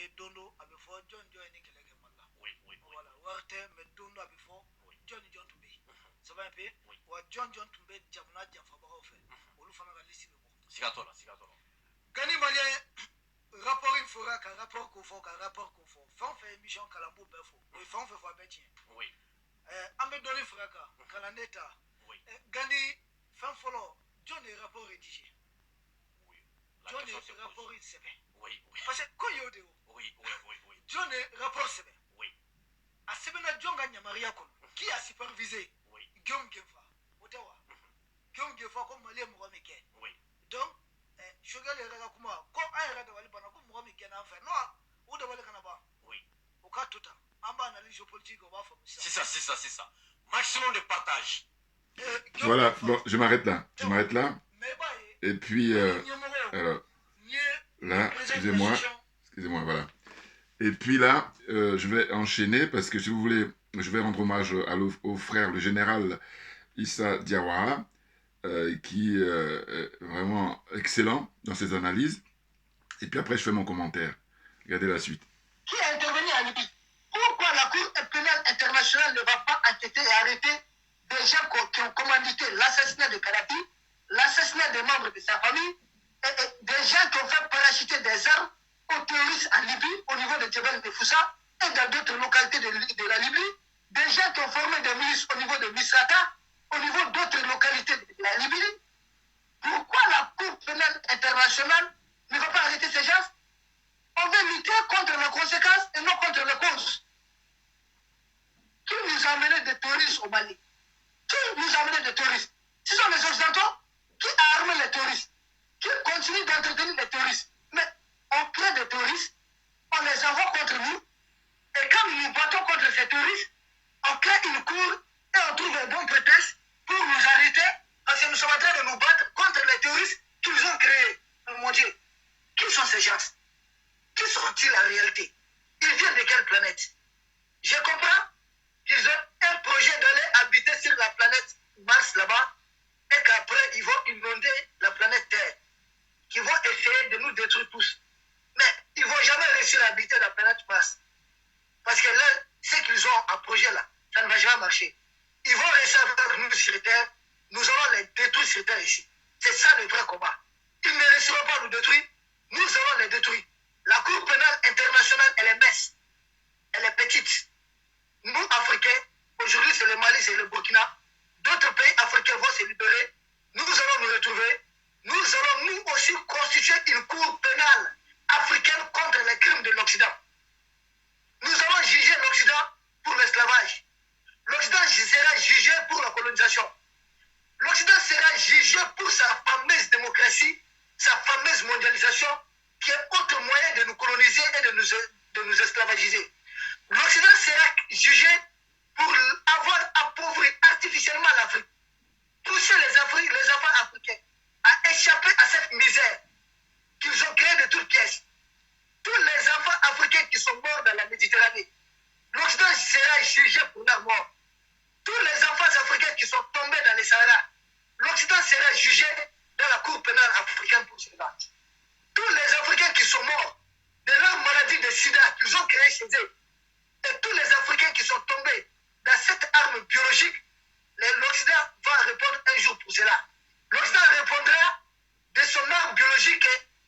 ye dondo a bɛ fɔ jɔn jɔn ye ni kɛlɛ kɛ Mali la. Voilà wari tɛ mais dondo a bɛ fɔ jɔn ni jɔn tun bɛ yen. Ça va un peu wa jɔn jɔn tun bɛ jamana janfabagaw fɛ olu fana ka liste bɛ bɔ. Siga t'o la. Gani malien rapport in fɔra ka rapport ko fɔ ka rapport ko fɔ fɛn o fɛn émission kalan b'o bɛɛ fɔ o ye fɛn o fɛn fɔ a bɛɛ tiɲɛ. An bɛ dɔɔnin fara kan kalanden ta. Gani fɛn fɔlɔ jɔn de ye rapport rédigé. Jɔn de ye rapport in sɛbɛn. Parce que ko y'o de ye o. Jɔn de ye rapport sɛbɛn. A sɛbɛnna jɔn ka yamaruya kɔnɔ. Qui a supervisé? Guillaume Guéfa. O tɛ wa? Guillaume Guéfa ko Mali ye mɔgɔ min kɛ. Donc Choguel yɛrɛ ka kuma ko an yɛrɛ dabali banna ko mɔgɔ min kɛnɛ an fɛ. Non o dabali kana ban. O ka to tan. An b'a analyse géopolitique o b'a faamu sisan. C'est ça. Maximum de partage. Voilà, bon, je m'arrête là. Et puis, alors, là, excusez-moi, voilà. Et puis là, je vais enchaîner parce que si vous voulez, je vais rendre hommage au frère, le général Issa Diawara, qui est vraiment excellent dans ses analyses. Et puis après, je fais mon commentaire. Regardez la suite. Qui est intervenu en Libye? Pourquoi la Cour pénale internationale ne va pas enquêter et arrêter des gens qui ont commandité l'assassinat de Kadhafi, l'assassinat des membres de sa famille, et des gens qui ont fait parachuter des armes aux terroristes en Libye, au niveau de Djebel Nefoussa et dans d'autres localités de la Libye, des gens qui ont formé des milices au niveau de Misrata, au niveau d'autres localités de la Libye. Pourquoi la Cour pénale internationale ne va pas arrêter ces gens? On veut lutter contre les conséquences et non contre les causes. Qui nous a amené des terroristes au Mali? Qui nous a amené des terroristes? Ce sont les Occidentaux qui ont armé les terroristes, qui continuent d'entretenir les terroristes. Mais on crée des terroristes, on les envoie contre nous, et quand nous nous battons contre ces terroristes, on crée une cour et on trouve un bon prétexte pour nous arrêter, parce que nous sommes en train de nous battre contre les terroristes qu'ils ont créés. Mon Dieu, qui sont ces gens? Qui sont-ils en réalité? Ils viennent de quelle planète? Je comprends qu'ils ont un projet d'aller habiter sur la planète Mars là-bas et qu'après ils vont inonder la planète Terre, qui vont essayer de nous détruire tous. Mais ils ne vont jamais réussir à habiter la planète Mars. Parce que là, ce qu'ils ont en projet là, ça ne va jamais marcher. Ils vont rester avec nous sur Terre, nous allons les détruire sur Terre ici. C'est ça le vrai combat. Ils ne réussiront pas à nous détruire, nous allons les détruire. La Cour pénale internationale, elle est mince. Elle est petite. Nous, Africains, aujourd'hui c'est le Mali, c'est le Burkina. D'autres pays africains vont se libérer. Nous allons nous retrouver. Nous allons nous aussi constituer une Cour pénale africaine contre les crimes de l'Occident. Nous allons juger l'Occident pour l'esclavage. L'Occident sera jugé pour la colonisation. L'Occident sera jugé pour sa fameuse démocratie, sa fameuse mondialisation, qui est autre moyen de nous coloniser et de nous esclavagiser. L'Occident sera jugé pour avoir appauvri artificiellement l'Afrique. Pousser les enfants africains à échapper à cette misère qu'ils ont créée de toutes pièces. Tous les enfants africains qui sont morts dans la Méditerranée, l'Occident sera jugé pour leur mort. Tous les enfants africains qui sont tombés dans les Sahara, l'Occident sera jugé dans la Cour pénale africaine pour cela. Tous les Africains qui sont morts de leur maladie de sida qu'ils ont créée chez eux, et tous les Africains qui sont tombés dans cette arme biologique, l'Occident va répondre un jour pour cela. L'Occident répondra de son arme biologique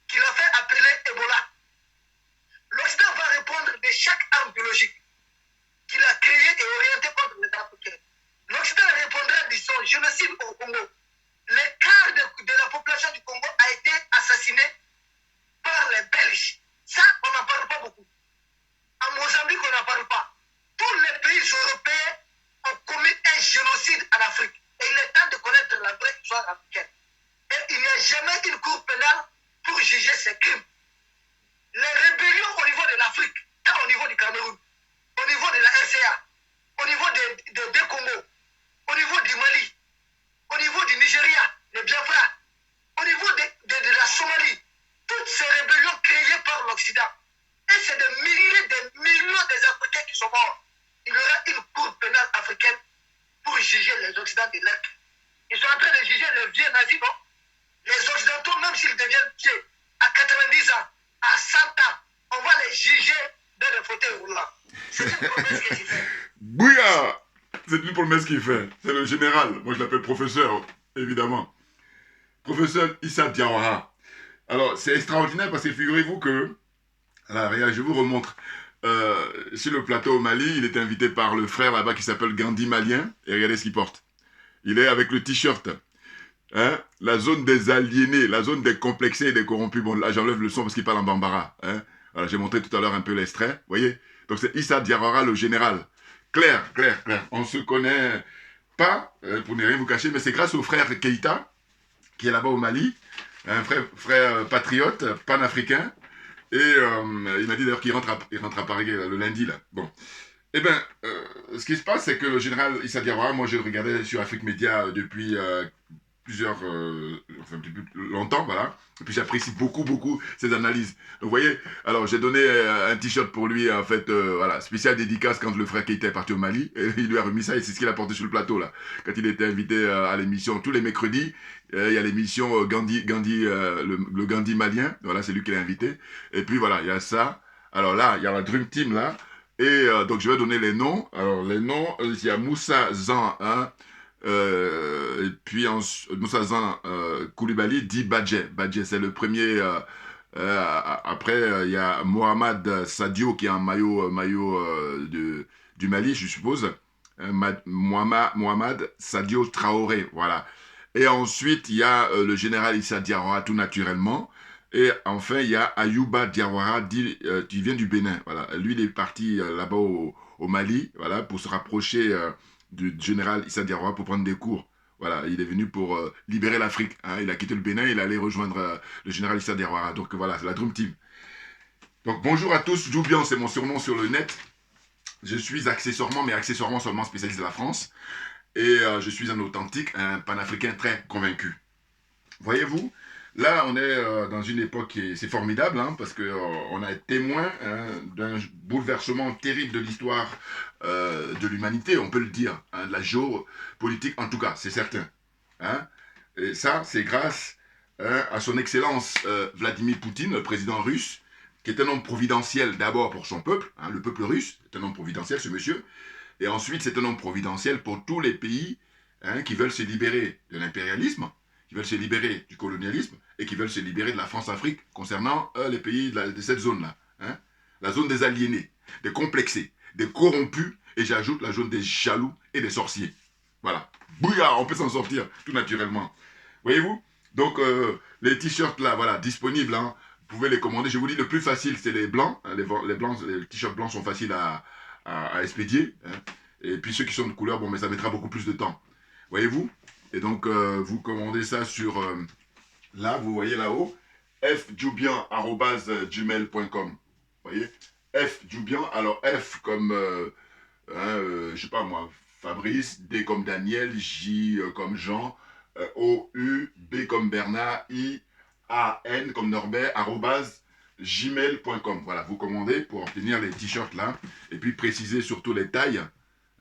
qu'il a fait appeler Ebola. L'Occident va répondre de chaque arme biologique qu'il a créée et orientée contre les Africains. L'Occident répondra de son génocide au Congo. Le quart de la population du Congo a été assassiné par les Belges. Ça, on n'en parle pas beaucoup. En Mozambique, on n'en parle pas. Tous les pays européens ont commis un génocide en Afrique. Et il est temps de connaître la vraie histoire africaine. Et il n'y a jamais une cour pénale pour juger ces crimes. Les rébellions au niveau de l'Afrique, tant au niveau du Cameroun, au niveau de la RCA, au niveau des Congo, au niveau du Mali, au niveau du Nigeria, les Biafra, au niveau de la Somalie, toutes ces rébellions créées par l'Occident. Et c'est des milliers, des millions d'Africains qui sont morts. Il y aura une cour pénale africaine pour juger les Occidentaux de l'Est. Ils sont en train de juger les vieux nazis, non? Les Occidentaux, même s'ils deviennent vieux, à 90 ans, à 100 ans, on va les juger ce que tu fais. Bouya! C'est lui pour le ce qu'il fait. C'est le général. Moi, je l'appelle professeur, évidemment. Professeur Issa Diawara. Alors, c'est extraordinaire parce que figurez-vous que... Alors, regarde, je vous remontre. Sur le plateau au Mali, il est invité par le frère là-bas qui s'appelle Gandhi Malien. Et regardez ce qu'il porte. Il est avec le t-shirt. Hein? La zone des aliénés, la zone des complexés et des corrompus. Bon, là, j'enlève le son parce qu'il parle en bambara. Hein? Voilà, j'ai montré tout à l'heure un peu l'extrait. Vous voyez? Donc, c'est Issa Diawara, le général. Clair. On se connaît pas, pour ne rien vous cacher, mais c'est grâce au frère Keïta, qui est là-bas au Mali, un frère patriote, panafricain, et il m'a dit d'ailleurs qu'il rentre à Paris le lundi, là. Bon. Eh bien, ce qui se passe, c'est que le général Issa Diawara, moi je le regardais sur Afrique Média depuis depuis longtemps, voilà. Et puis j'apprécie beaucoup ses analyses. Donc vous voyez, alors j'ai donné un t-shirt pour lui, en fait, voilà, spécial dédicace quand le frère Keïta est parti au Mali. Et il lui a remis ça et c'est ce qu'il a porté sur le plateau, là. Quand il était invité à l'émission, tous les mercredis, il y a l'émission le Gandhi malien, voilà, c'est lui qui l'a invité. Et puis voilà, il y a ça. Alors là, il y a la Dream Team, là. Et donc je vais donner les noms. Alors les noms, il y a Moussa Zan, hein, et puis Moussa Zan Koulibaly dit Badje. Badje, c'est le premier. Après, il y a Mohamed Sadio qui est un maillot du Mali, je suppose. Mohamed Sadio Traoré, voilà. Et ensuite, il y a le général Issa Diawara, tout naturellement. Et enfin, il y a Ayouba Diawara, qui vient du Bénin. Voilà. Lui, il est parti là-bas au Mali, voilà, pour se rapprocher du général Issa Diawara pour prendre des cours. Voilà, il est venu pour libérer l'Afrique. Hein. Il a quitté le Bénin, il allait rejoindre le général Issa Diawara. Donc voilà, c'est la Dream Team. Donc bonjour à tous, Joubian, c'est mon surnom sur le net. Je suis accessoirement seulement spécialiste de la France. Et je suis un authentique, un panafricain très convaincu. Voyez-vous, là, on est dans une époque qui c'est formidable, hein, parce qu'on a été témoin d'un bouleversement terrible de l'histoire de l'humanité, on peut le dire, hein, de la géopolitique, en tout cas, c'est certain. Hein. Et ça, c'est grâce à son excellence Vladimir Poutine, le président russe, qui est un homme providentiel d'abord pour son peuple, hein, le peuple russe, c'est un homme providentiel, ce monsieur, et ensuite, c'est un homme providentiel pour tous les pays qui veulent se libérer de l'impérialisme, qui veulent se libérer du colonialisme et qui veulent se libérer de la France-Afrique concernant les pays de cette zone-là. Hein, la zone des aliénés, des complexés, des corrompus, et j'ajoute la zone des jaloux et des sorciers. Voilà. Bouillard, on peut s'en sortir tout naturellement. Voyez-vous? Donc, les t-shirts là, voilà, disponibles, hein, vous pouvez les commander. Je vous dis, le plus facile, c'est les blancs. Hein, les t-shirts blancs sont faciles à expédier. Hein. Et puis ceux qui sont de couleur, bon, mais ça mettra beaucoup plus de temps. Voyez-vous? Et donc, vous commandez ça sur... là, vous voyez là-haut, fjubian@gmail.com. Voyez? Fjubian, alors F comme, je sais pas moi, Fabrice, D comme Daniel, J comme Jean, O-U, B comme Bernard, I-A-N comme Norbert, @gmail.com. Voilà, vous commandez pour obtenir les t-shirts là, et puis préciser surtout les tailles.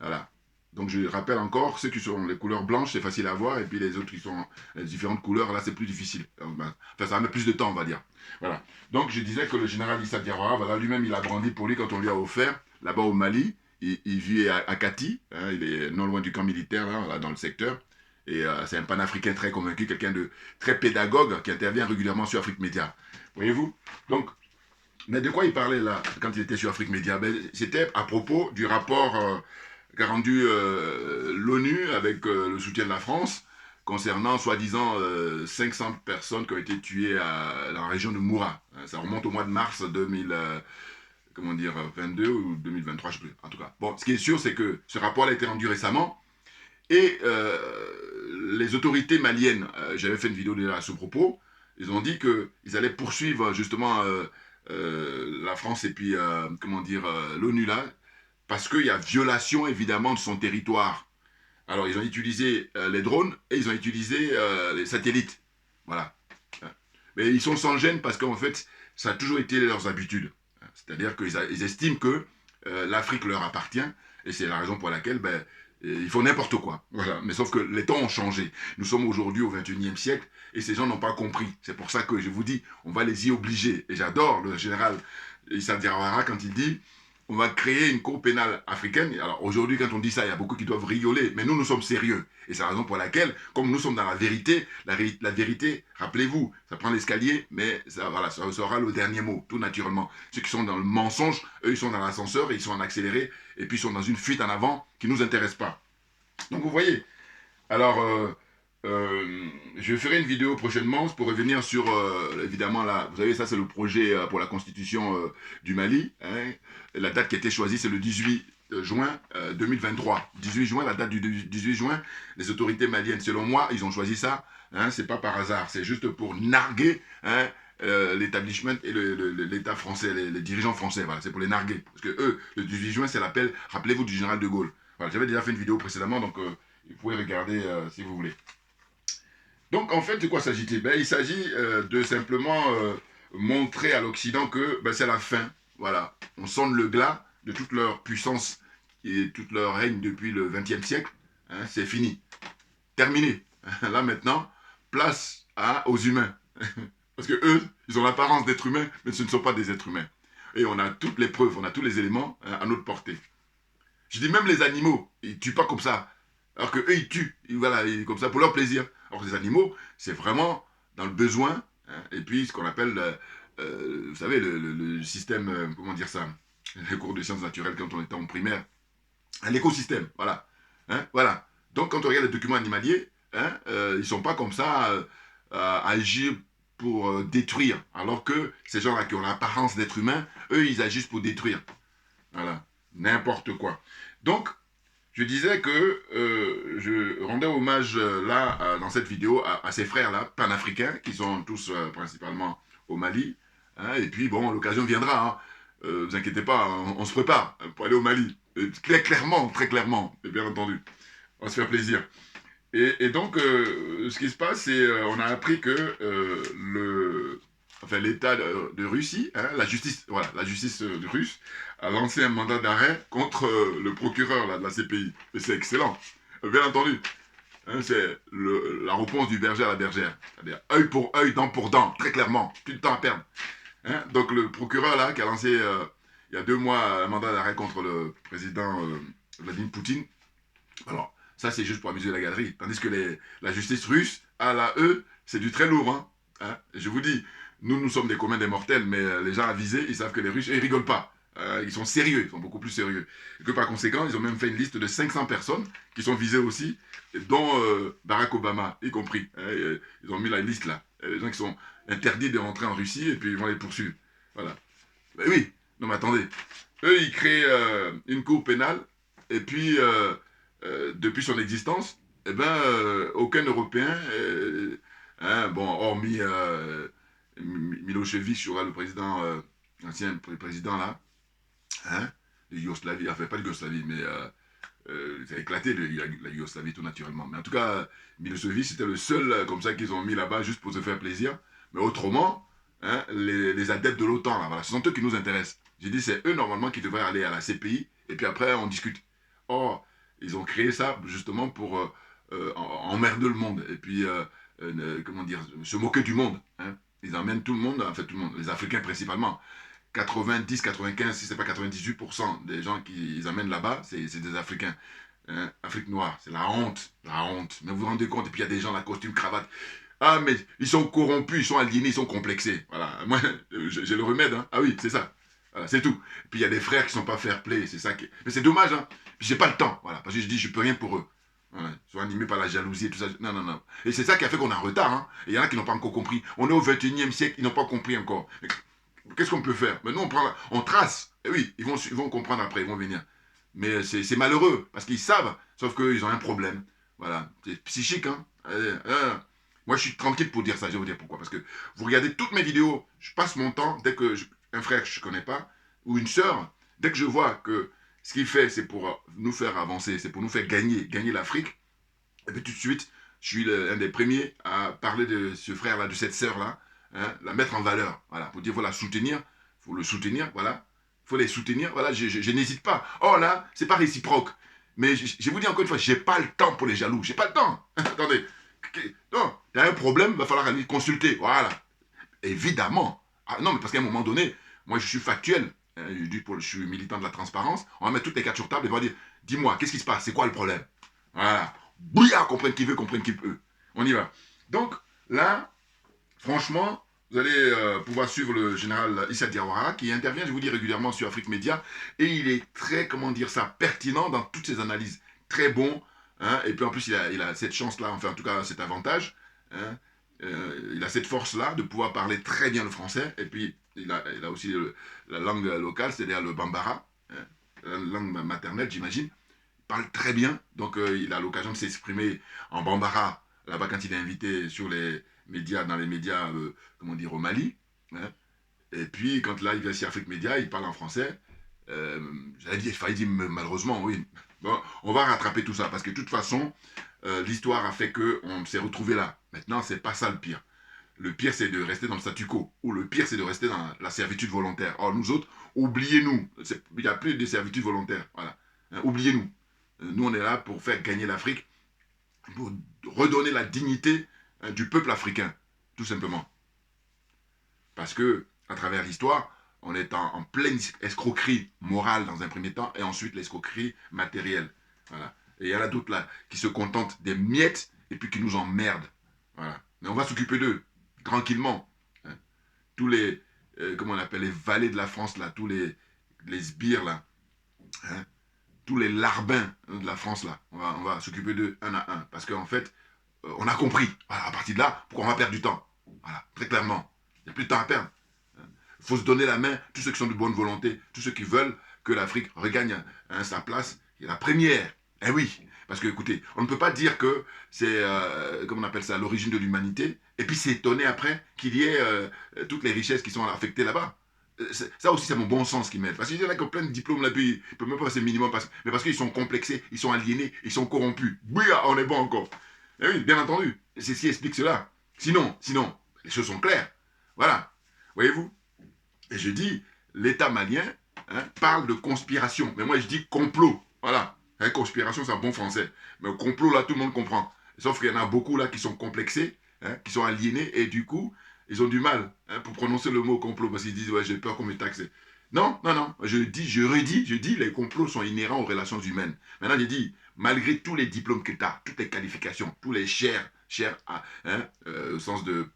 Voilà. Donc je rappelle encore, ceux qui sont les couleurs blanches, c'est facile à voir, et puis les autres qui sont les différentes couleurs, là c'est plus difficile. Enfin, ça va mettre plus de temps, on va dire. Voilà. Donc je disais que le général Issa Diawara, voilà, lui-même il a brandi pour lui quand on lui a offert, là-bas au Mali, il vit à Kati, hein, il est non loin du camp militaire, là, dans le secteur. Et c'est un panafricain très convaincu, quelqu'un de très pédagogue qui intervient régulièrement sur Afrique Média. Voyez-vous? Donc, mais de quoi il parlait là, quand il était sur Afrique Média? Ben, c'était à propos du rapport qu'a rendu l'ONU avec le soutien de la France concernant soi-disant 500 personnes qui ont été tuées dans la région de Moura. Ça remonte au mois de mars 22 ou 2023, je ne sais plus, en tout cas. Bon, ce qui est sûr, c'est que ce rapport a été rendu récemment. Et les autorités maliennes, j'avais fait une vidéo déjà à ce propos, ils ont dit qu'ils allaient poursuivre justement la France et puis, l'ONU là, parce qu'il y a violation évidemment de son territoire. Alors ils ont utilisé les drones et ils ont utilisé les satellites. Voilà. Mais ils sont sans gêne parce qu'en fait, ça a toujours été leurs habitudes. C'est-à-dire qu'ils estiment que l'Afrique leur appartient et c'est la raison pour laquelle... ils font n'importe quoi, voilà. Mais sauf que les temps ont changé. Nous sommes aujourd'hui au 21e siècle et ces gens n'ont pas compris. C'est pour ça que je vous dis, on va les y obliger. Et j'adore le général Issa Diawara quand il dit, on va créer une cour pénale africaine. Alors aujourd'hui, quand on dit ça, il y a beaucoup qui doivent rigoler, mais nous sommes sérieux. Et c'est la raison pour laquelle, comme nous sommes dans la vérité, la vérité, rappelez-vous, ça prend l'escalier, mais ça, voilà, ça sera le dernier mot, tout naturellement. Ceux qui sont dans le mensonge, eux, ils sont dans l'ascenseur, ils sont en accéléré, et puis ils sont dans une fuite en avant qui ne nous intéresse pas. Donc vous voyez. Alors, je ferai une vidéo prochainement pour revenir sur, évidemment, là, vous savez, ça c'est le projet pour la constitution du Mali. Hein. La date qui a été choisie, c'est le 18 juin 2023. 18 juin, la date du 18 juin, les autorités maliennes, selon moi, ils ont choisi ça. Hein, c'est pas par hasard, c'est juste pour narguer hein, l'établissement et l'État français, les dirigeants français. Voilà, c'est pour les narguer. Parce que eux, le 18 juin, c'est l'appel, rappelez-vous, du général de Gaulle. Voilà, j'avais déjà fait une vidéo précédemment, donc vous pouvez regarder si vous voulez. Donc, en fait, de quoi s'agit-il? Il s'agit de simplement montrer à l'Occident que c'est la fin. Voilà. On sonne le glas de toute leur puissance et toute leur règne depuis le XXe siècle. Hein, c'est fini. Terminé. Là, maintenant, place aux humains. Parce que eux, ils ont l'apparence d'êtres humains, mais ce ne sont pas des êtres humains. Et on a toutes les preuves, on a tous les éléments à notre portée. Je dis même les animaux, ils ne tuent pas comme ça. Alors qu'eux, ils tuent, voilà, comme ça, pour leur plaisir. Alors les animaux, c'est vraiment dans le besoin, hein, et puis ce qu'on appelle, vous savez, le système, comment dire ça, les cours de sciences naturelles quand on était en primaire, l'écosystème, voilà. Hein, voilà. Donc quand on regarde les documents animaliers, hein, ils ne sont pas comme ça à agir pour détruire, alors que ces gens-là qui ont l'apparence d'être humains, eux, ils agissent pour détruire. Voilà, n'importe quoi. Donc, je disais que je rendais hommage là, dans cette vidéo, à ces frères-là, panafricains, qui sont tous principalement au Mali. Hein, et puis, bon, l'occasion viendra. Hein, vous inquiétez pas, on se prépare pour aller au Mali. Clairement, très clairement, bien entendu. On va se faire plaisir. Et donc, ce qui se passe, c'est on a appris que l'État de Russie, hein, la justice russe, a lancé un mandat d'arrêt contre le procureur là, de la CPI. Et c'est excellent, bien entendu. Hein, c'est la réponse du berger à la bergère. C'est-à-dire œil pour œil, dent pour dent, très clairement, plus de temps à perdre. Hein, donc le procureur là, qui a lancé il y a 2 mois un mandat d'arrêt contre le président Vladimir Poutine, alors ça c'est juste pour amuser la galerie. Tandis que la justice russe, eux, c'est du très lourd. Hein, hein. Je vous dis, nous sommes des communs des mortels, mais les gens avisés, ils savent que les Russes, ils rigolent pas. Ils sont sérieux, ils sont beaucoup plus sérieux. Et que par conséquent, ils ont même fait une liste de 500 personnes qui sont visées aussi, dont Barack Obama, y compris. Hein, ils ont mis la liste là. Les gens qui sont interdits de rentrer en Russie, et puis ils vont les poursuivre. Voilà. Mais oui, non mais attendez. Eux, ils créent une cour pénale, et puis, depuis son existence, eh aucun Européen, hein, bon, hormis Milosevic, le président, l'ancien président là, hein, de Yougoslavie, enfin pas de Yougoslavie, mais ça a éclaté la Yougoslavie tout naturellement. Mais en tout cas, Milosevic, c'était le seul comme ça qu'ils ont mis là-bas juste pour se faire plaisir. Mais autrement, hein, les adeptes de l'OTAN, là, voilà, ce sont eux qui nous intéressent. J'ai dit, c'est eux normalement qui devraient aller à la CPI, et puis après on discute. Or, ils ont créé ça justement pour emmerder le monde, et puis, comment dire, se moquer du monde. Hein. Ils emmènent tout le monde, en fait tout le monde, les Africains principalement. 90, 95, si ce n'est pas 98% des gens qu'ils amènent là-bas, c'est des Africains. Hein, Afrique noire, c'est la honte, la honte. Mais vous vous rendez compte, et puis il y a des gens, la costume, cravate. Ah, mais ils sont corrompus, ils sont aliénés, ils sont complexés. Voilà, moi, j'ai le remède. Hein. Ah oui, c'est ça. Voilà, c'est tout. Puis il y a des frères qui ne sont pas fair-play, c'est ça qui... Mais c'est dommage, hein. Puis j'ai pas le temps, voilà, parce que je dis, je peux rien pour eux. Voilà, ils sont animés par la jalousie et tout ça. Non, non, non. Et c'est ça qui a fait qu'on est en retard, hein. Et il y en a qui n'ont pas encore compris. On est au 21e siècle, ils n'ont pas compris encore. Qu'est-ce qu'on peut faire? Mais nous, on trace. Et oui, ils vont comprendre après, ils vont venir. Mais c'est malheureux, parce qu'ils savent, sauf qu'ils ont un problème. Voilà, c'est psychique, hein. Moi, je suis tranquille pour dire ça, je vais vous dire pourquoi. Parce que vous regardez toutes mes vidéos, je passe mon temps, dès que un frère que je ne connais pas, ou une sœur, dès que je vois que ce qu'il fait, c'est pour nous faire avancer, c'est pour nous faire gagner l'Afrique, et puis tout de suite, je suis un des premiers à parler de ce frère-là, de cette sœur-là, hein, la mettre en valeur, voilà, pour dire, voilà, soutenir, il faut le soutenir, voilà, il faut les soutenir, voilà, je n'hésite pas. Oh là, c'est pas réciproque, mais je vous dis encore une fois, j'ai pas le temps pour les jaloux, j'ai pas le temps. Attendez, non, il y a un problème, il va falloir aller consulter, voilà, évidemment. Ah, non, mais parce qu'à un moment donné, moi je suis factuel, je suis militant de la transparence. On va mettre toutes les cartes sur table et on va dire, dis-moi, qu'est-ce qui se passe? C'est quoi le problème? Voilà. Bouillard, comprenne qui veut, comprenne qui peut. On y va. Donc, là, franchement, vous allez pouvoir suivre le général Issa Diawara qui intervient, je vous dis, régulièrement sur Afrique Média. Et il est très, comment dire ça, pertinent dans toutes ses analyses. Très bon. Hein, et puis en plus, il a cette chance-là, enfin en tout cas cet avantage. Hein, il a cette force-là de pouvoir parler très bien le français. Et puis, il a aussi la langue locale, c'est-à-dire le bambara. Hein, la langue maternelle, j'imagine. Il parle très bien. Donc, il a l'occasion de s'exprimer en bambara là-bas quand il est invité sur les médias, dans les médias, comment dire, au Mali. Hein. Et puis, quand là, il vient sur Afrique Média, il parle en français. J'allais dire, il fallait dire malheureusement, oui. Bon, on va rattraper tout ça, parce que de toute façon, l'histoire a fait qu'on s'est retrouvé là. Maintenant, c'est pas ça le pire. Le pire, c'est de rester dans le statu quo. Ou le pire, c'est de rester dans la servitude volontaire. Or, nous autres, oubliez-nous. Il n'y a plus de servitude volontaire. Voilà. Hein, oubliez-nous. Nous, on est là pour faire gagner l'Afrique, pour redonner la dignité du peuple africain, tout simplement. Parce que, à travers l'histoire, on est en pleine escroquerie morale dans un premier temps, et ensuite l'escroquerie matérielle. Voilà. Et il y en a d'autres là qui se contentent des miettes et puis qui nous emmerdent. Voilà. Mais on va s'occuper d'eux, tranquillement. Hein. Tous les, comment on appelle, les vallées de la France, là, tous les sbires, là, hein, tous les larbins de la France, là, on va s'occuper d'eux un à un. Parce qu'en fait, on a compris, voilà, à partir de là, pourquoi on va perdre du temps. Voilà, très clairement. Il n'y a plus de temps à perdre. Il faut se donner la main, tous ceux qui sont de bonne volonté, tous ceux qui veulent que l'Afrique regagne sa place, qui est la première. Eh oui, parce que écoutez, on ne peut pas dire que c'est, comment on appelle ça, l'origine de l'humanité, et puis s'étonner après qu'il y ait toutes les richesses qui sont affectées là-bas. Ça aussi, c'est mon bon sens qui m'aide. Parce qu'il y en a qui ont plein de diplômes là, puis ils ne peuvent même pas passer le minimum, mais parce qu'ils sont complexés, ils sont aliénés, ils sont corrompus. Oui, on est bon encore. Eh oui, bien entendu, c'est ce qui explique cela. Sinon, les choses sont claires. Voilà, voyez-vous. Et je dis, l'État malien parle de conspiration. Mais moi, je dis complot. Voilà. Hein, conspiration, c'est un bon français. Mais complot, là, tout le monde comprend. Sauf qu'il y en a beaucoup, là, qui sont complexés, hein, qui sont aliénés, et du coup, ils ont du mal pour prononcer le mot complot, parce qu'ils disent, ouais, j'ai peur qu'on me taxe. Non, je dis, les complots sont inhérents aux relations humaines. Maintenant, je dis, malgré tous les diplômes que tu as, toutes les qualifications, tous les chers, au sens de,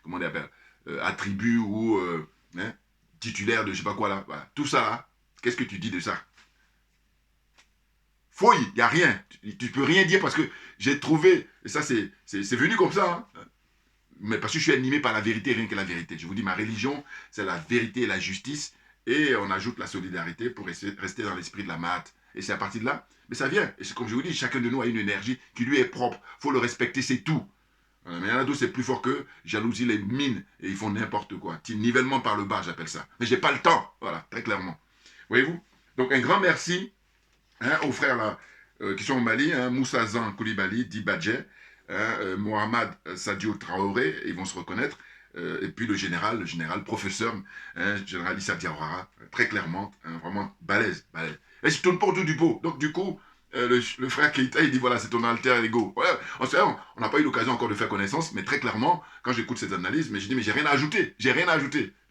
comment on appelle, attributs ou... titulaire de je sais pas quoi là, voilà. Tout ça là, qu'est-ce que tu dis de ça? Fouille, il n'y a rien, tu peux rien dire parce que j'ai trouvé, et ça c'est venu comme ça, hein. Mais parce que je suis animé par la vérité, rien que la vérité. Je vous dis, ma religion, c'est la vérité et la justice, et on ajoute la solidarité pour rester dans l'esprit de la mat. Et c'est à partir de là, mais ça vient, et c'est comme je vous dis, chacun de nous a une énergie qui lui est propre, il faut le respecter, c'est tout. Voilà, mais il y en a d'autres, c'est plus fort qu'eux, jalousie les mines, et ils font n'importe quoi. Nivellement par le bas, j'appelle ça. Mais j'ai pas le temps, voilà, très clairement. Voyez-vous? Donc un grand merci aux frères là, qui sont au Mali, Moussa Zan Koulibaly, Dibadje, Mohamed Sadio Traoré, ils vont se reconnaître, et puis le général professeur, général Issa Diawara, très clairement, vraiment balèze. Et je tourne pas autour du pot. Donc du coup, le frère Keïta, il dit voilà, c'est ton alter ego. Ouais, on n'a pas eu l'occasion encore de faire connaissance, mais très clairement, quand j'écoute cette analyse, mais je dis mais j'ai rien à ajouter,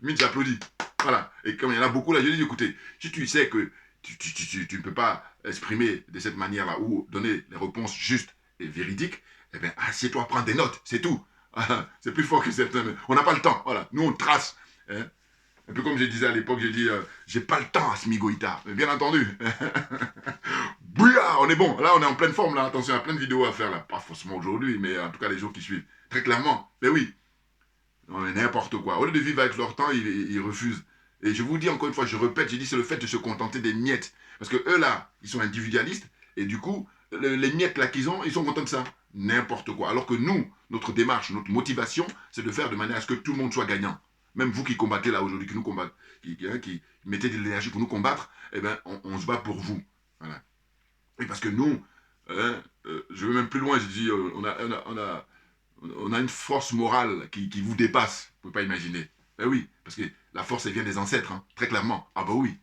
Limite j'applaudis. Voilà. Et comme il y en a beaucoup là, je dis écoutez, si tu sais que tu ne peux pas exprimer de cette manière-là ou donner les réponses justes et véridiques, eh bien, assieds-toi, prends des notes, c'est tout. C'est plus fort que certains. On n'a pas le temps. Voilà. Nous, on trace. Hein. Un peu comme je disais à l'époque, j'ai dit, j'ai pas le temps à ce Migoïta. Mais bien entendu. Bouya, on est bon. Là, on est en pleine forme. Là. Attention, il y a plein de vidéos à faire. Là. Pas forcément aujourd'hui, mais en tout cas les jours qui suivent. Très clairement. Mais oui. Non, mais n'importe quoi. Au lieu de vivre avec leur temps, ils refusent. Et je vous dis encore une fois, je répète, j'ai dit, c'est le fait de se contenter des miettes. Parce que eux, là, ils sont individualistes. Et du coup, les miettes là qu'ils ont, ils sont contents de ça. N'importe quoi. Alors que nous, notre démarche, notre motivation, c'est de faire de manière à ce que tout le monde soit gagnant. Même vous qui combattez là aujourd'hui, qui nous combattez, qui mettez de l'énergie pour nous combattre, eh bien, on se bat pour vous. Voilà. Et parce que nous, je vais même plus loin, je dis, on a une force morale qui vous dépasse. Vous ne pouvez pas imaginer. Ben oui, parce que la force, elle vient des ancêtres, hein, très clairement. Ah bah oui.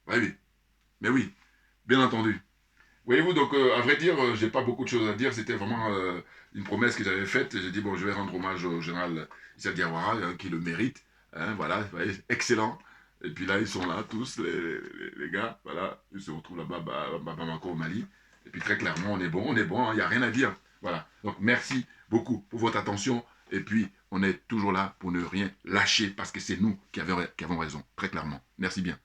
Ouais, oui. Mais oui, bien entendu. Voyez-vous, donc, à vrai dire, j'ai pas beaucoup de choses à dire. C'était vraiment une promesse que j'avais faite. J'ai dit, bon, je vais rendre hommage au général Issa Diawara, qui le mérite. Hein, voilà, voyez, excellent. Et puis là, ils sont là, tous, les gars, voilà. Ils se retrouvent là-bas, Bamako, au Mali. Et puis très clairement, on est bon, il n'y a rien à dire. Voilà. Donc merci beaucoup pour votre attention. Et puis, on est toujours là pour ne rien lâcher parce que c'est nous qui avons raison, très clairement. Merci bien.